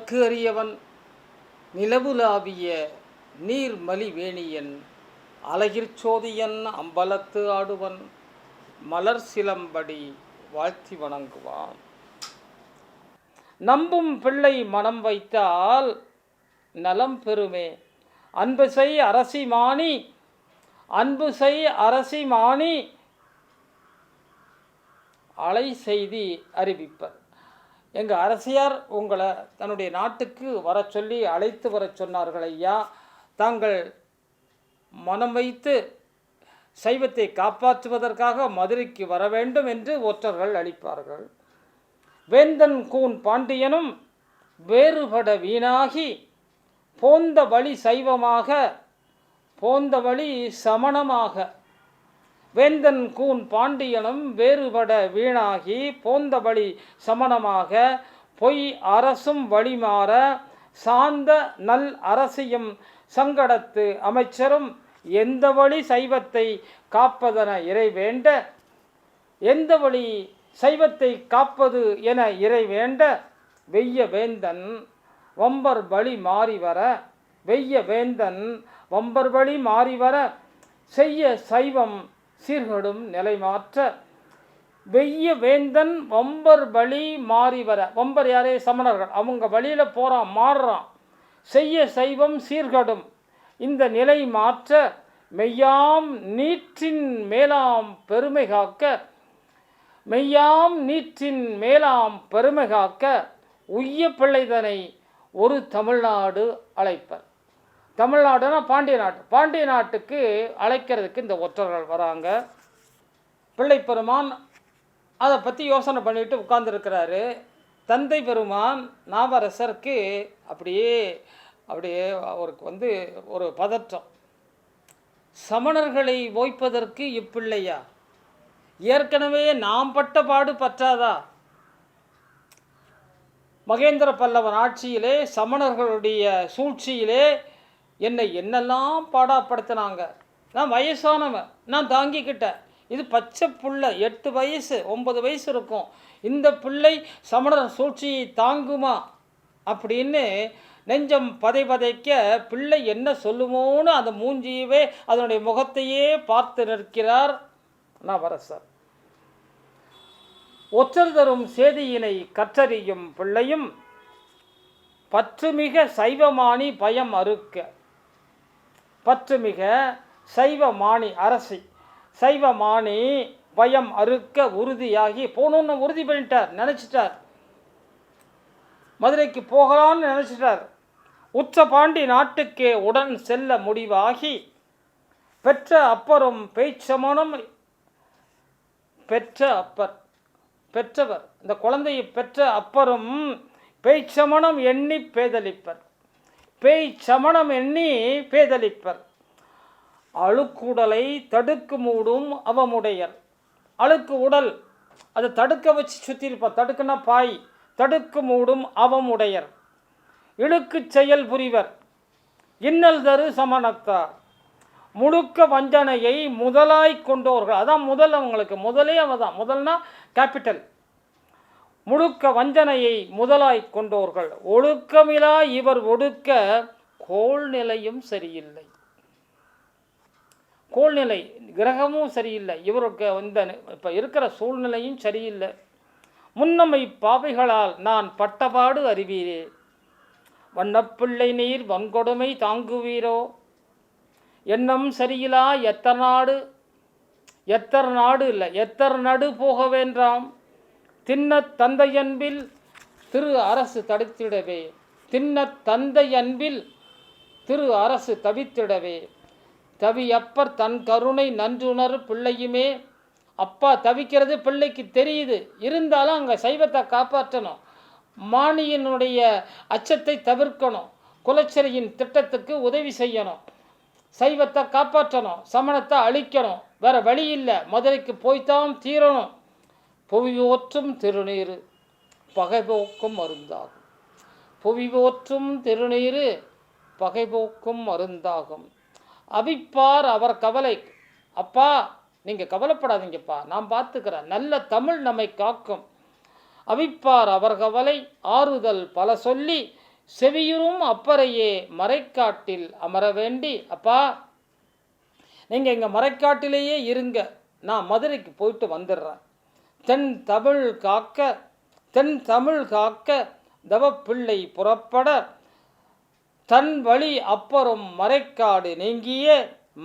அழகு அறியவன் நிலவுலாவிய நீர்மலி வேணியன் அழகிற் அம்பலத்து ஆடுவன் மலர் சிலம்படி வாழ்த்தி வணங்குவான். நம்பும் பிள்ளை மனம் வைத்தால் நலம் பெறுமே. அன்பு செய் அரசிமாணி, அன்பு செய் அரசிமாணி அலை செய்தி அறிவிப்பர். எங்கள் அரசியார் உங்களை தன்னுடைய நாட்டுக்கு வர சொல்லி அழைத்து வர சொன்னார்கள் ஐயா. தாங்கள் மனம் வைத்து சைவத்தை காப்பாற்றுவதற்காக மதுரைக்கு வர வேண்டும் என்று ஒற்றர்கள் அளிப்பார்கள். வேந்தன் கூன் பாண்டியனும் வேறுபட வீணாகி போந்த வழி சைவமாக போந்த வழி சமணமாக. வேந்தன் கூன் பாண்டியனும் வேறுபட வீணாகி போந்த வழி சமணமாக. பொய் அரசும் வழிமாற சார்ந்த நல் அரசியும் சங்கடத்து அமைச்சரும் எந்த வழி சைவத்தை காப்பதென இறைவேண்ட, எந்த வழி சைவத்தை காப்பது என இறைவேண்ட வெய்ய வேந்தன் வம்பர் வழி மாறி வர, வெய்ய வேந்தன் வம்பர் வழி மாறி வர செய்ய சைவம் சீர்கடும் நிலை மாற்ற. வெய்ய வேந்தன் வம்பர் வழி மாறி வர, வம்பர் யாரே சமணர்கள், அவங்க வழியில் போகிறான் மாறுறான். செய்ய சைவம் சீர்கடும் இந்த நிலை மாற்ற மெய்யாம் நீற்றின் மேலாம் பெருமை காக்க, மெய்யாம் நீற்றின் மேலாம் பெருமை காக்க உய்ய பிள்ளைதனை ஒரு தமிழ்நாடு அழைப்பர். தமிழ்நாடுனா பாண்டிய நாட்டு, பாண்டிய நாட்டுக்கு அழைக்கிறதுக்கு இந்த ஒற்றர்கள் வராங்க. பிள்ளை பெருமான் அதை பற்றி யோசனை பண்ணிட்டு உட்கார்ந்துருக்கிறாரு. தந்தை பெருமான் நாவரசருக்கு அப்படியே அவருக்கு ஒரு பதற்றம். சமணர்களை ஓய்ப்பதற்கு இப்பிள்ளையா? ஏற்கனவே நாம் பட்ட பாடு பற்றாதா? மகேந்திர பல்லவன் ஆட்சியிலே சமணர்களுடைய சூழ்ச்சியிலே என்னை என்னெல்லாம் பாடாப்படுத்தினாங்க. நான் வயசானவன், நான் தாங்கிக்கிட்டேன். இது பச்சை புள்ளை, 8 வயசு 9 வயசு இருக்கும். இந்த பிள்ளை சமணர் சூழ்ச்சியை தாங்குமா அப்படின்னு நெஞ்சம் பதைக்க பிள்ளை என்ன சொல்லுமோன்னு அந்த மூஞ்சியவே அதனுடைய முகத்தையே பார்த்து நிற்கிறார் நாவரசர். ஒற்றர் தரும் செய்தியினை கற்றறியும் பிள்ளையும் பற்றுமிக சைவமானி பயம் அறுக்க. பற்றுமிக சைவமானி அரசி சைவமானி பயம் அறுக்க உறுதியாகி போகணுன்னு உறுதி பண்ணிட்டார், நினச்சிட்டார். மதுரைக்கு போகலான்னு நினச்சிட்டார். உற்ற பாண்டி நாட்டுக்கே உடன் செல்ல முடிவாகி பெற்ற அப்பரும் பேய்ச்சமனும் பெற்ற அப்பர் பெற்றவர், இந்த குழந்தையை பெற்ற அப்பரும் பேய்ச்சமனம் எண்ணி பேதலிப்பர். பேய்ச்சமனம் எண்ணி பேதலிப்பர். அழுக்குடலை தடுக்கு மூடும் அவமுடையர். அழுக்கு உடல் அதை தடுக்க வச்சு சுற்றிருப்பார். தடுக்குன்னா பாய், தடுக்கு மூடும் அவமுடையர். இழுக்கு செயல் புரிவர் இன்னல் தரு சமணத்தார். முழுக்க வஞ்சனையை முதலாய் கொண்டோர்கள். அதான் முதல், அவங்களுக்கு முதலே அவதான். முதல்னா கேபிட்டல். முழுக்க வஞ்சனையை முதலாய் கொண்டோர்கள். ஒழுக்கமிலா இவர் ஒடுக்க கோள்நிலையும் சரியில்லை. கோள்நிலை கிரகமும் சரியில்லை. இவருக்கு இப்போ இருக்கிற சூழ்நிலையும் சரியில்லை. முன்னமை பாவைகளால் நான் பட்டபாடு அறிவீரே. வண்ணப்பிள்ளை நீர் வன்கொடுமை தாங்குவீரோ. எண்ணம் சரியிலா எத்தர் நடு போக வேண்டாம். திண்ணத் தந்தையன்பில் திரு அரசு தடுத்திடவே. திண்ணத் தந்தையன்பில் திரு அரசு தவித்திடவே. தவியப்பர் தன் கருணை நன்றுணர் பிள்ளையுமே. அப்பா தவிக்கிறது பிள்ளைக்கு தெரியுது. இருந்தாலும் அங்கே சைவத்தை காப்பாற்றணும், மானியினுடைய அச்சத்தை தவிர்க்கணும், குலச்சரியின் திட்டத்துக்கு உதவி செய்யணும், சைவத்தை காப்பாற்றணும், சமணத்தை அழிக்கணும். வேறு வழி இல்லை, மதுரைக்கு போய்த்தான் தீரணும். புவி போற்றும் திருநீரு பகைபோக்கும் மருந்தாகும். புவி போற்றும் திருநீரு பகைபோக்கும் மருந்தாகும். அவிப்பார் அவர் கவலை. அப்பா நீங்கள் கவலைப்படாதீங்கப்பா, நான் பார்த்துக்கிறேன். நல்ல தமிழ் நம்மை காக்கும். அவிப்பார் அவர் கவலை ஆறுதல் பல சொல்லி செவியுறும் அப்பரையே மறைக்காட்டில் அமர வேண்டி, அப்பா நீங்கள் இங்கே மறைக்காட்டிலேயே இருங்க, நான் மதுரைக்கு போயிட்டு வந்துடுறேன். தென் தமிழ் காக்க தவப்பிள்ளை புறப்பட தன் வழி அப்பரும் மறைக்காடு நீங்கிய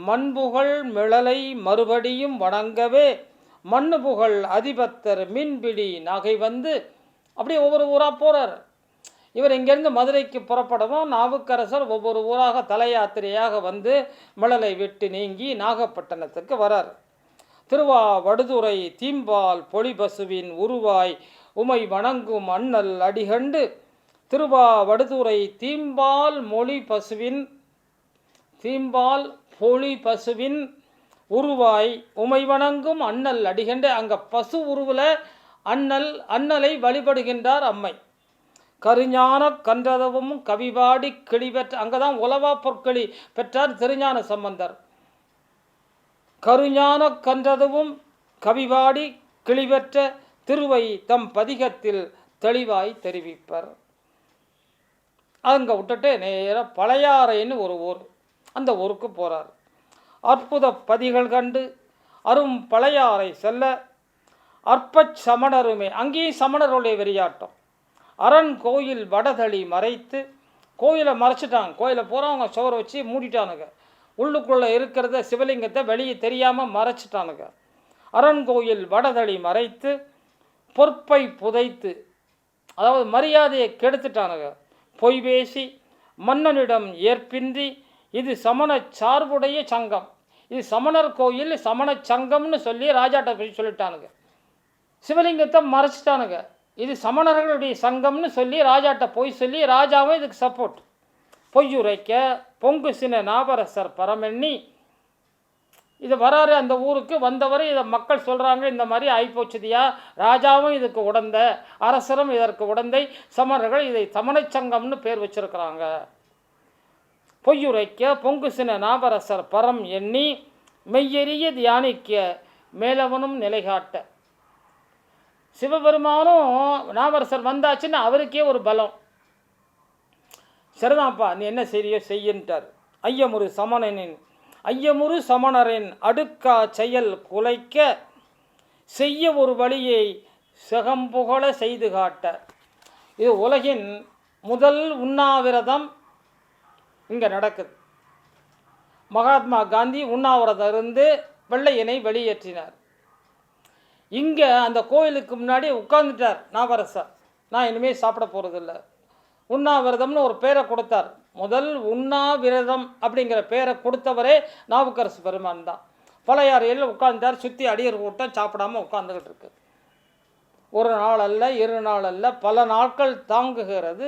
மண்புகழ் மிளலை மறுபடியும் வணங்கவே மண்ணுபுகழ் அதிபத்தர் மீன்பிடி நகை வந்து, அப்படியே ஒவ்வொரு ஊராக போகிறார். இவர் இங்கேருந்து மதுரைக்கு புறப்படவும் நாவுக்கரசர் ஒவ்வொரு ஊராக தல யாத்திரையாக வந்து மிளலை விட்டு நீங்கி நாகப்பட்டினத்துக்கு வரார். திருவாவடுதுறை தீம்பால் பொலிபசுவின் உருவாய் உமை வணங்கும் அண்ணல் அடிகண்டு, திருவாவடுதுறை தீம்பால் பொலி பசுவின் உருவாய் உமை வணங்கும் அண்ணல் அடிகண்டு. அங்கே பசு உருவில் அண்ணலை வழிபடுகின்றார் அம்மை. கருஞான கன்றதவும் கவிபாடி கிளிபெற்ற, அங்கே தான் உலவா பொற்களி பெற்றார் திருஞான சம்பந்தர். கருஞான கன்றதவும் கவிபாடி கிளிபெற்ற திருவை தம் பதிகத்தில் தெளிவாய் தெரிவிப்பர். அங்கே விட்டுட்டு நேராக பழையாறைன்னு ஒரு ஊர், அந்த ஊருக்கு போகிறார். அற்புத பதிகள் கண்டு அரும் பழையாறை செல்ல அற்பச் சமணருமே, அங்கேயும் சமணருடைய வெறியாட்டம். அரண் கோயில் வடதளி மறைத்து, கோயிலை மறைச்சிட்டாங்க. கோயிலை போகிறவங்க சுவரை வச்சு மூடிட்டானுங்க. உள்ளுக்குள்ளே இருக்கிறத சிவலிங்கத்தை வெளியே தெரியாமல் மறைச்சிட்டானுங்க. அரண் கோயில் வடதளி மறைத்து பொற்பை புதைத்து, அதாவது மரியாதையை கெடுத்துட்டானுங்க. பொய் பேசி மன்னனிடம் ஏற்பின்றி இது சமண சார்புடைய சங்கம், இது சமணர் கோயில் சமண சங்கம்னு சொல்லி ராஜாட்ட போய் சொல்லிட்டானுங்க. சிவலிங்கத்தை மறைச்சிட்டானுங்க. இது சமணர்களுடைய சங்கம்னு சொல்லி ராஜாட்ட போய் சொல்லி ராஜாவும் இதுக்கு சப்போர்ட். பொய்யுரைக்க பொங்கு சின நாவரசர் பரமெண்ணி, இது வராரு அந்த ஊருக்கு வந்தவர், இதை மக்கள் சொல்கிறாங்க இந்த மாதிரி ஆகிப்போச்சுதியா, ராஜாவும் இதுக்கு உடந்த, அரசரும் இதற்கு உடந்தை, சமணர்கள் இதை சமணச்சங்கம்னு பேர் வச்சிருக்கிறாங்க. பொய்யுரைக்க பொங்கு சின நாவரசர் பரம் எண்ணி மெய்யெறிய தியானிக்க மேலவனும் நிலைகாட்ட. சிவபெருமானும் நாவரசர் வந்தாச்சுன்னு அவருக்கே ஒரு பலம். சரிதான்ப்பா, நீ என்ன செய்யின்ட்டார். ஐயமுறு சமணரின் அடுக்கா செயல் குலைக்க செய்ய ஒரு வழியை செகம்புகழ செய்து காட்ட. இது உலகின் முதல் உண்ணாவிரதம் இங்கே நடக்குது. மகாத்மா காந்தி உண்ணாவிரதம் இருந்து வெள்ளையனை வெளியேற்றினார். இங்கே அந்த கோயிலுக்கு முன்னாடி உட்கார்ந்துட்டார் நாவரசர். நான் இனிமேல் சாப்பிட போகிறதில்ல, உண்ணாவிரதம்னு ஒரு பேரை கொடுத்தார். முதல் உண்ணாவிரதம் அப்படிங்கிற பேரை கொடுத்தவரே நாவுக்கரசு பெருமான் தான். பழையாறையில் உட்கார்ந்தார். சுற்றி அடியர் கூட்டம் சாப்பிடாமல் உட்கார்ந்துக்கிட்டு இருக்கு. ஒரு நாள் அல்ல, 2 நாள் அல்ல, பல நாட்கள் தாண்டுகிறது.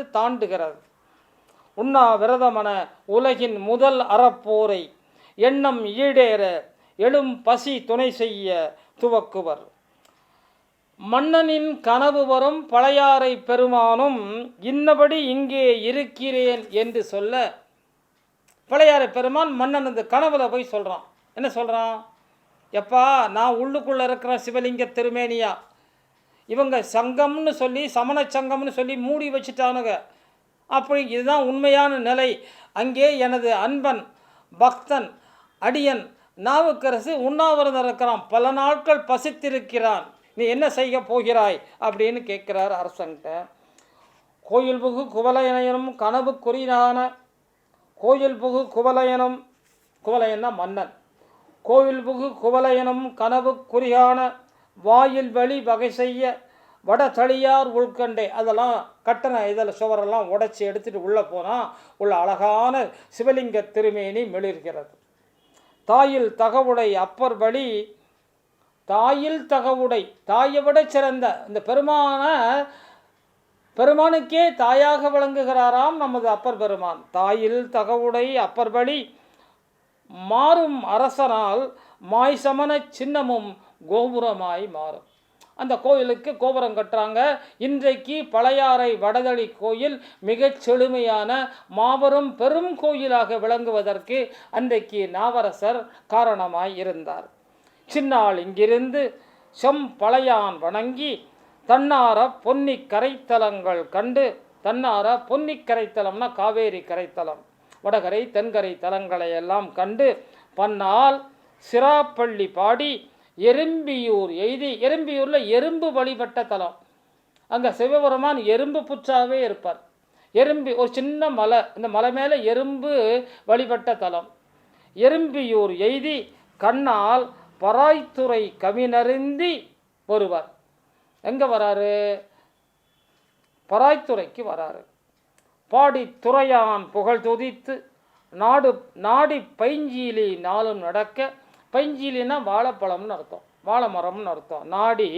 உண்ணாவிரதமன உலகின் முதல் அறப்போரை எண்ணம் ஈடேற எழும் பசி துணை செய்ய துவக்குவர். மன்னனின் கனவு வரும் பழையாறை பெருமானும் இன்னபடி இங்கே இருக்கிறேன் என்று சொல்ல, பழையாறை பெருமான் மன்னனது கனவுல போய் சொல்கிறான். என்ன சொல்கிறான்? எப்பா, நான் உள்ளுக்குள்ளே இருக்கிற சிவலிங்க திருமேனியா, இவங்க சங்கம்னு சொல்லி சமண சங்கம்னு சொல்லி மூடி வச்சுட்டானுங்க. அப்படி இதுதான் உண்மையான நிலை. அங்கே எனது அன்பன் பக்தன் அடியன் நாவுக்கரசு உண்ணாவிரதம் இருக்கிறான், பல நாட்கள் பசித்திருக்கிறான், நீ என்ன செய்ய போகிறாய் அப்படின்னு கேட்குறார் அரசன்கிட்ட. கோயில் புகு குவலயனும் கனவு குறியான, கோயில் புகு குவலயனும், குவலயன்னா மன்னன், கோயில் புகு குவலயனும் கனவு குறியான வாயில் வழி வகை செய்ய வட தளியார் உள்கண்டே. அதெல்லாம் கட்டண இதில் சுவரெல்லாம் உடைச்சி எடுத்துகிட்டு உள்ளே போனால் உள்ள அழகான சிவலிங்க திருமேனி மெளிர்கிறது. தாயில் தகவுடை அப்பர் வழி, தாயில் தகவுடை, தாயை விட சிறந்த இந்த பெருமானுக்கே தாயாக விளங்குகிறாராம் நமது அப்பர் பெருமான். தாயில் தகவுடை அப்பர் வழி மாறும் அரசனால் மாய் சமண சின்னமும் கோபுரமாய் மாறும். அந்த கோயிலுக்கு கோபுரம் கட்டுறாங்க. இன்றைக்கு பழையாறை வடதளி கோயில் மிகச் செழுமையான மாபெரும் பெரும் கோயிலாக விளங்குவதற்கு அன்றைக்கு நாவரசர் காரணமாய் இருந்தார். சின்னாள் இங்கிருந்து செம் பழையான் வணங்கி தன்னார பொன்னி கரைத்தலங்கள் கண்டு தன்னார பொன்னிக்கரை தலம்னா காவேரி கரைத்தலம், வடகரை தென்கரை தலங்களை எல்லாம் கண்டு பன்னால் சிராப்பள்ளி பாடி எறும்பியூர் எய்தி, எறும்பியூரில் எறும்பு வழிபட்ட தலம். அங்கே சிவபெருமான் எறும்பு புற்றாவே இருப்பார். எறும்பி ஒரு சின்ன மலை, இந்த மலை மேலே எறும்பு வழிபட்ட தலம். எறும்பியூர் எய்தி கண்ணால் பராய்த்துறை கவினருந்தி வருவார். எங்கே வராரு? பராய்த்துறைக்கு வராரு. பாடி துறையான் புகழ் துதித்து நாடி பைஞ்சீலி நாளும் நடக்க, பைஞ்சீலினா வாழைப்பழம்னு அர்த்தம், வாழை மரம்னு அர்த்தம். நாடி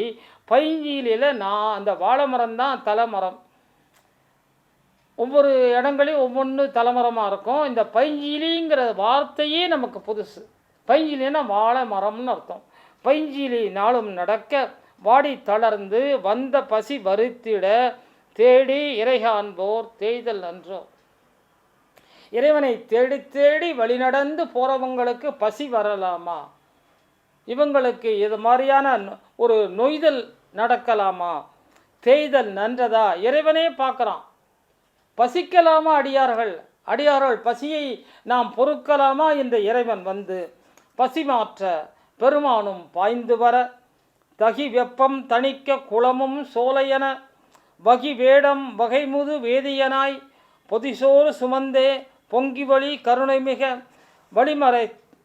பைஞ்சீலியில் அந்த வாழை மரம் தான் தலைமரம். ஒவ்வொரு இடங்களையும் ஒவ்வொன்று தலைமரமாக இருக்கும். இந்த பைஞ்சீலிங்கிற வார்த்தையே நமக்கு புதுசு. பைஞ்சீலினா வாழை மரம்னு அர்த்தம். பைஞ்சீலி நாளும் நடக்க வாடி தளர்ந்து வந்த பசி வருத்திட தேடி இறைகாண்போர் தேய்தல் நன்றோ. இறைவனை தேடி தேடி வழிநடந்து போகிறவங்களுக்கு பசி வரலாமா? இவங்களுக்கு இது மாதிரியான ஒரு நொய்தல் நடக்கலாமா? தேய்தல் நன்றதா? இறைவனே பார்க்குறான். பசிக்கலாமா அடியார்கள் பசியை நாம் பொறுக்கலாமா என்று இறைவன் வந்து பசி மாற்ற பெருமானும் பாய்ந்து வர, தகி வெப்பம் தணிக்க குளமும் சோலையென வகி வேடம் வகைமுது வேதியனாய் பொதிசோறு சுமந்தே பொங்கி வழி கருணை மிக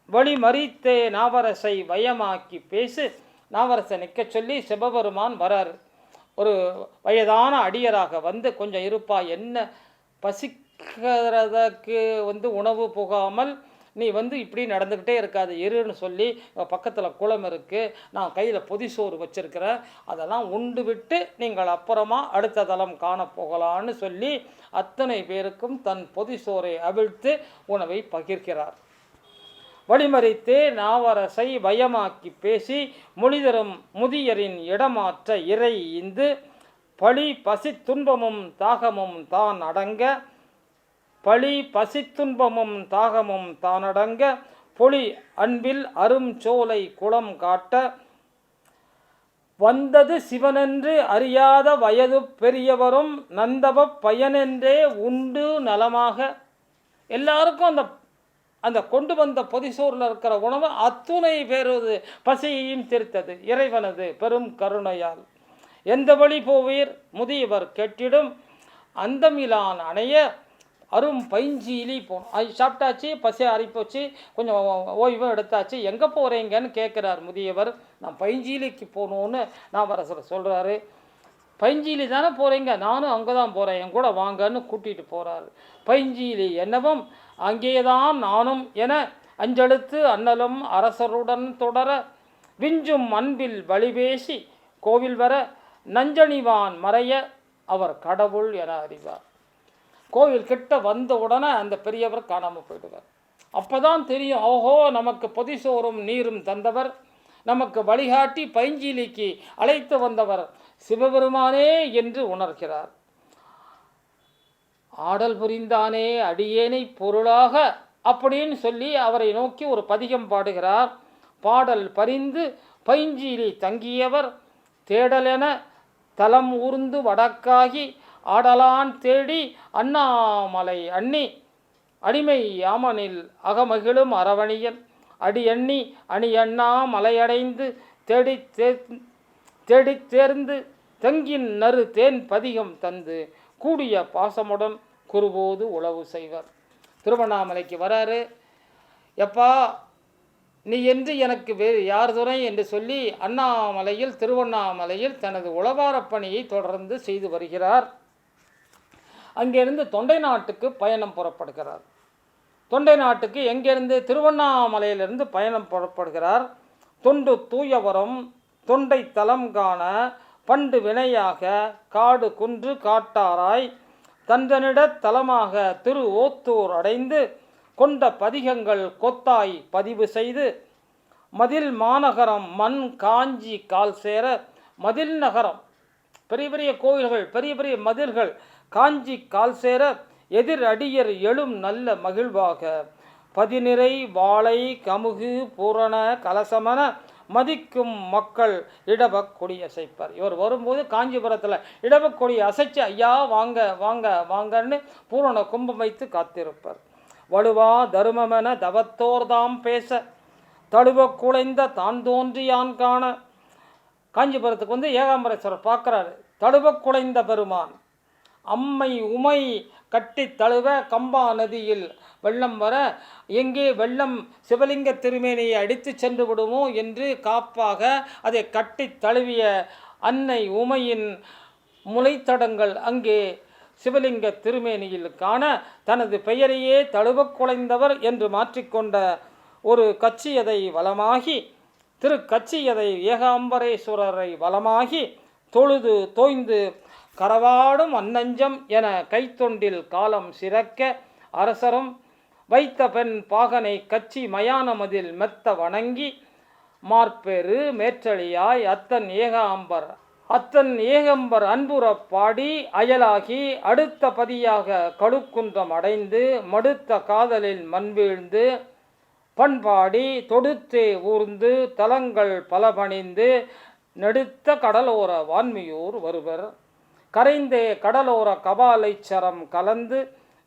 வழிமறித்தே நாவரசை வயமாக்கி பேசு. நாவரசை நிற்க சொல்லி சிவபெருமான் வராரு. ஒரு வயதான அடியராக வந்து, கொஞ்சம் இருப்பா, என்ன பசிக்கிறதுக்கு உணவு புகாமல் நீ இப்படி நடந்துக்கிட்டே இருக்காது இருன்னு சொல்லி, பக்கத்தில் குளம் இருக்குது, நான் கையில் பொதிசோறு வச்சுருக்கிறேன், அதெல்லாம் உண்டு விட்டு நீங்கள் அப்புறமா அடுத்த தலம் காணப்போகலான்னு சொல்லி அத்தனை பேருக்கும் தன் பொதிசோரை அவிழ்த்து உணவை பகிர்கிறார். வழிமறித்தே நாவரசை வயமாக்கி பேசி மொழிதரும் முதியரின் இடமாற்ற இறை இந்து பழி பசி துன்பமும் தாகமும் தான் அடங்க, பழி பசித்துன்பமும் தாகமும் தானடங்க பொலி அன்பில் அரும் சோலை குளம் காட்ட வந்தது சிவனென்று அறியாத வயது பெரியவரும் நந்தவ பயனென்றே உண்டு நலமாக. எல்லாருக்கும் அந்த கொண்டு வந்த பொதிசோரில் இருக்கிற உணவு அத்துணை பேருது பசியையும் தீர்த்தது இறைவனது பெரும் கருணையால். எந்த வழி போவீர் முதியவர் கெட்டிடும் அந்தமிலான் அணைய அரும் பைஞ்சீலி போகணும். சாப்பிட்டாச்சு, பசி ஆறிப்போச்சு, கொஞ்சம் ஓய்வும் எடுத்தாச்சு, எங்கே போகிறீங்கன்னு கேட்குறார் முதியவர். நான் பைஞ்சீலிக்கு போகணுன்னு நாவரசர் சொல்கிறாரு. பைஞ்சீலி தானே போகிறீங்க, நானும் அங்கே தான் போகிறேன், என் கூட வாங்கன்னு கூட்டிகிட்டு போகிறாரு. பைஞ்சீலி என்னவும் அங்கேதான் நானும் என அஞ்செழுத்து அண்ணலும் அரசருடன் தொடர விஞ்சும் அன்பில் வழிபேசி கோவில் வர நஞ்சணிவான் மறைய அவர் கடவுள் என அறிவார். கோவில் கிட்ட வந்த உடனே அந்த பெரியவர் காணாமல் போயிடுவார். அப்போ தான் தெரியும், ஓஹோ, நமக்கு பொதிசோறும் நீரும் தந்தவர், நமக்கு வழிகாட்டி பைஞ்சீலிக்கு அழைத்து வந்தவர் சிவபெருமானே என்று உணர்கிறார். ஆடல் புரிந்தானே அடியேனை பொருளாக அப்படின்னு சொல்லி அவரை நோக்கி ஒரு பதிகம் பாடுகிறார். பாடல் பரிந்து பைஞ்சீலி தங்கியவர் தேடலென தலம் ஊர்ந்து வடக்காகி ஆடலான் தேடி அண்ணாமலை அண்ணி அடிமை யாமனில் அகமகிழும் அரவணியன் அடி எண்ணி அணி அண்ணா மலையடைந்து தேடி தேர்ந்து தெங்கின் நறு தேன் பதிகம் தந்து கூடிய பாசமுடன் குருபோது உழவு செய்வர். திருவண்ணாமலைக்கு வராரு. எப்பா, நீ என்று எனக்கு வேறு யார் துணை என்று சொல்லி அண்ணாமலையில் திருவண்ணாமலையில் தனது உழவாரப் பணியை தொடர்ந்து செய்து வருகிறார். அங்கேருந்து தொண்டை நாட்டுக்கு பயணம் புறப்படுகிறார். தொண்டை நாட்டுக்கு எங்கேருந்து? திருவண்ணாமலையிலிருந்து பயணம் புறப்படுகிறார். தொண்டு தூயவரம் தொண்டை தலம் காண பண்டு வினையாக காடு குன்று காட்டாராய் தந்தனிட தலமாக திரு ஓத்தூர் அடைந்து கொண்ட பதிகங்கள் கொத்தாய் பதிவு செய்து மதில் மாநகரம் மண் காஞ்சி கால் சேர மதில் நகரம் பெரிய பெரிய கோயில்கள், பெரிய பெரிய மதில்கள் காஞ்சி கால் சேர எதிர் அடியர் எழும் நல்ல மகிழ்வாக பதினிறை வாழை கமுகு பூரண கலசமன மதிக்கும் மக்கள் இடபக் கொடி அசைப்பர். இவர் வரும்போது காஞ்சிபுரத்தில் இடபக் கொடி அசைச்சு ஐயா வாங்க வாங்க வாங்கன்னு பூரண கும்பம் வைத்து காத்திருப்பர். வலுவா தருமமென தவத்தோர்தாம் பேச தழுவ குலைந்த தான் தோன்றியான் காண. காஞ்சிபுரத்துக்கு வந்து ஏகாம்பரேஸ்வரர் பார்க்குறாரு. தழுவ குலைந்த பெருமான் அம்மை உமை கட்டி தழுவ கம்பா நதியில் வெள்ளம் வர எங்கே வெள்ளம் சிவலிங்க திருமேனியை அடித்து சென்று விடுமோ என்று காப்பாக அதை கட்டி தழுவிய அன்னை உமையின் முளைத்தடங்கள் அங்கே சிவலிங்க திருமேனியில் காண தனது பெயரையே தழுவ குலைந்தவர் என்று மாற்றிக்கொண்ட ஒரு கச்சியதை வலமாகி திரு கச்சியதை ஏகாம்பரேஸ்வரரை வலமாகி தொழுது தோய்ந்து கரவாடும் அன்னஞ்சம் என கைத்தொண்டில் காலம் சிறக்க அரசரும் வைத்த பெண் பாகனை கச்சி மயானமதில் மெத்த வணங்கி மார்பெரு மேற்றளியாய் அத்தன் ஏகம்பர் அன்புற பாடி அயலாகி அடுத்த பதியாக கடுக்குன்றம் அடைந்து மடுத்த காதலில் மண்வீழ்ந்து பண்பாடி தொடுத்தே ஊர்ந்து தலங்கள் பல பணிந்து நெடுத்த கடலோர வான்மியூர் வருவர். கரைந்தே கடலோர கபாலைச்சரம் கலந்து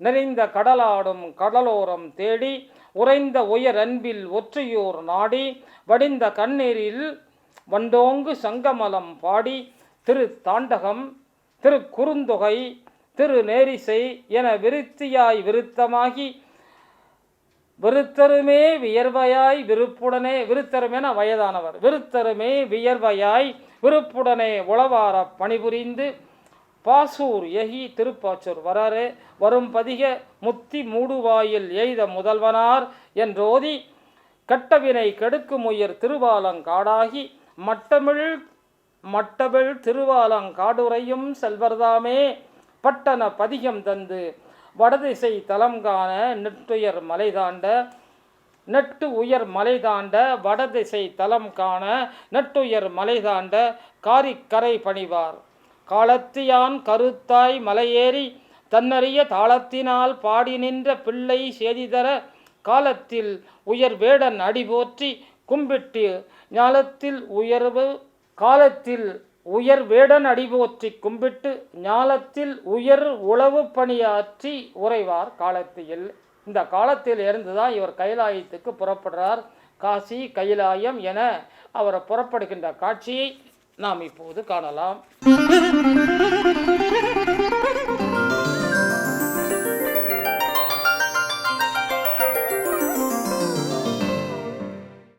நிறைந்த கடலாடும் கடலோரம் தேடி உறைந்த உயர் அன்பில் ஒற்றையோர் நாடி வடிந்த கண்ணீரில் வண்டோங்கு சங்கமலம் பாடி திரு தாண்டகம் திரு குறுந்தொகை திரு நேரிசை என விருத்தியாய் விருத்தமாகி விருத்தருமே வியர்வையாய் விருப்புடனே விருத்தருமேன வயதானவர் விருத்தருமே வியர்வையாய் விருப்புடனே உளவார பணிபுரிந்து பாசூர் எகி திருப்பாச்சூர் வராறு வரும் பதிக முத்தி மூடுவாயில் எய்த முதல்வனார் என்றோதி கட்டவினை கெடுக்கும் உயர் திருவாலங்காடாகி மட்டமிழ் திருவாலங்காடுரையும் செல்வர்தாமே பட்டன பதிகம் தந்து வடதிசை தலம் காண நெட்டு உயர் மலைதாண்ட வடதிசை தலம் காண நெட்டுயர் மலைதாண்ட காரிக்கரை பணிவார். காலத்தியான் கருத்தாய் மலையேறி தன்னறிய தாளத்தினால் பாடி நின்ற பிள்ளை சேதிதர காலத்தில் உயர் வேடன் அடிபோற்றி கும்பிட்டு ஞாலத்தில் உயர் வேடன் அடிபோற்றி கும்பிட்டு ஞாலத்தில் உயர் உளவு பணியாற்றி உறைவார் காலத்தில். இந்த காலத்தில் இருந்துதான் இவர் கைலாயத்துக்கு புறப்படுறார். காசி கைலாயம் என அவர் புறப்படுகின்ற காட்சியை நாம் இப்போது காணலாம்.